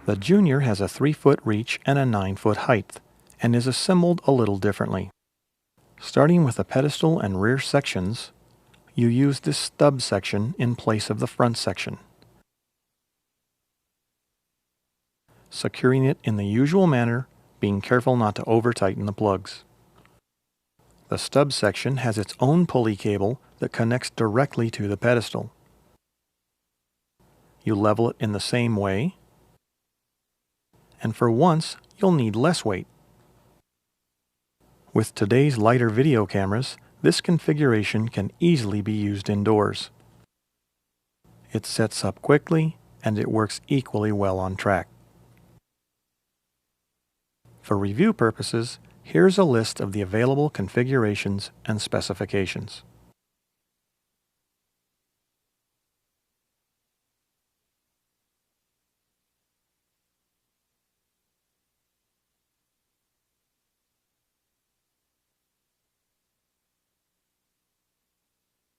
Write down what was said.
The Junior has a 3-foot reach and a 9-foot height, and is assembled a little differently. Starting with the pedestal and rear sections, you use this stub section in place of the front section, securing it in the usual manner, being careful not to over-tighten the plugs. The stub section has its own pulley cable that connects directly to the pedestal. You level it in the same way, and for once, you'll need less weight. With today's lighter video cameras, this configuration can easily be used indoors. It sets up quickly, and it works equally well on track. For review purposes, here's a list of the available configurations and specifications.